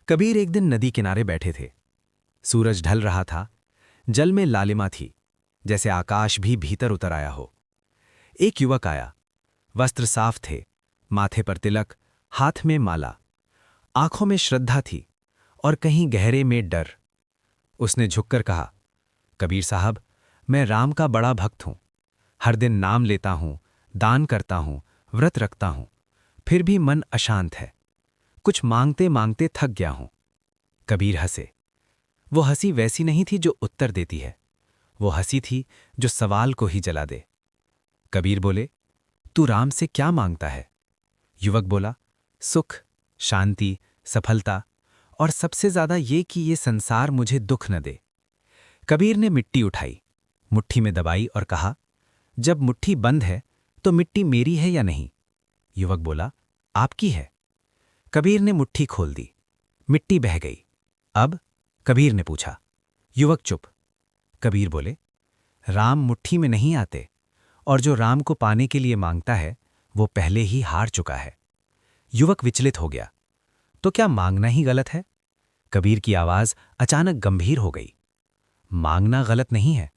कबीर एक दिन नदी किनारे बैठे थे। सूरज ढल रहा था, जल में लालिमा थी, जैसे आकाश भी भीतर उतर आया हो। एक युवक आया। वस्त्र साफ थे, माथे पर तिलक, हाथ में माला, आंखों में श्रद्धा थी और कहीं गहरे में डर। उसने झुककर कहा, कबीर साहब, मैं राम का बड़ा भक्त हूं। हर दिन नाम लेता हूं, दान करता हूं, व्रत रखता हूं, फिर भी मन अशांत है। कुछ मांगते मांगते थक गया हूं। कबीर हंसे। वो हंसी वैसी नहीं थी जो उत्तर देती है, वो हंसी थी जो सवाल को ही जला दे। कबीर बोले, तू राम से क्या मांगता है? युवक बोला, सुख, शांति, सफलता और सबसे ज्यादा ये कि ये संसार मुझे दुख न दे। कबीर ने मिट्टी उठाई, मुट्ठी में दबाई और कहा, जब मुट्ठी बंद है तो मिट्टी मेरी है या नहीं? युवक बोला, आपकी है। कबीर ने मुट्ठी खोल दी, मिट्टी बह गई। अब? कबीर ने पूछा। युवक चुप। कबीर बोले, राम मुट्ठी में नहीं आते, और जो राम को पाने के लिए मांगता है वो पहले ही हार चुका है। युवक विचलित हो गया। तो क्या मांगना ही गलत है? कबीर की आवाज अचानक गंभीर हो गई। मांगना गलत नहीं है,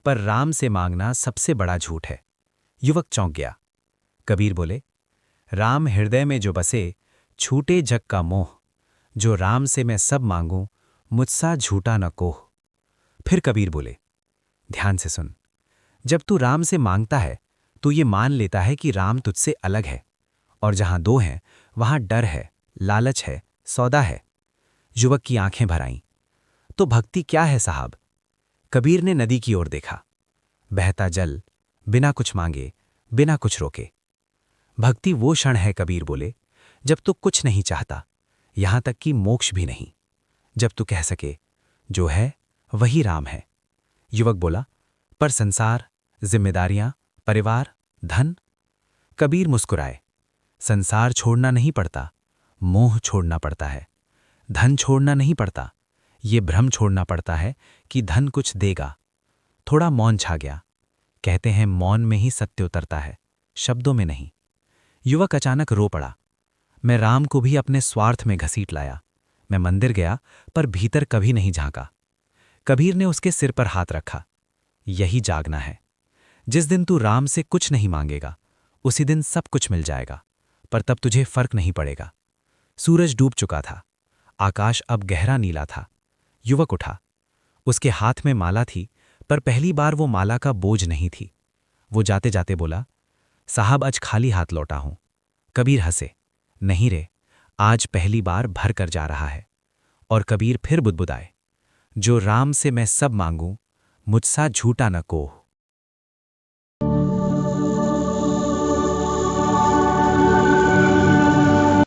पर राम से मांगना सबसे बड़ा झूठ है। युवक चौंक गया। कबीर बोले, राम हृदय में जो बसे, छूटे जग का मोह, जो राम से मैं सब मांगूं, मुझसा झूठा न कोह। फिर कबीर बोले, ध्यान से सुन। जब तू राम से मांगता है तो ये मान लेता है कि राम तुझसे अलग है, और जहां दो हैं वहां डर है, लालच है, सौदा है। युवक की आंखें भर आईं। तो भक्ति क्या है साहब? कबीर ने नदी की ओर देखा। बहता जल, बिना कुछ मांगे, बिना कुछ रोके। भक्ति वो क्षण है, कबीर बोले, जब तू कुछ नहीं चाहता, यहां तक कि मोक्ष भी नहीं। जब तू कह सके, जो है वही राम है। युवक बोला, पर संसार, जिम्मेदारियां, परिवार, धन? कबीर मुस्कुराए। संसार छोड़ना नहीं पड़ता, मोह छोड़ना पड़ता है। धन छोड़ना नहीं पड़ता, ये भ्रम छोड़ना पड़ता है कि धन कुछ देगा। थोड़ा मौन छा गया। कहते हैं मौन में ही सत्य उतरता है, शब्दों में नहीं। युवक अचानक रो पड़ा। मैं राम को भी अपने स्वार्थ में घसीट लाया। मैं मंदिर गया, पर भीतर कभी नहीं झांका। कबीर ने उसके सिर पर हाथ रखा। यही जागना है। जिस दिन तू राम से कुछ नहीं मांगेगा, उसी दिन सब कुछ मिल जाएगा, पर तब तुझे फर्क नहीं पड़ेगा। सूरज डूब चुका था, आकाश अब गहरा नीला था। युवक उठा। उसके हाथ में माला थी, पर पहली बार वो माला का बोझ नहीं थी। वो जाते जाते बोला, साहब, आज खाली हाथ लौटा हूं। कबीर हंसे। नहीं रे, आज पहली बार भर कर जा रहा है। और कबीर फिर बुदबुदाए, जो राम से मैं सब मांगूं, मुझसा झूठा न कोह।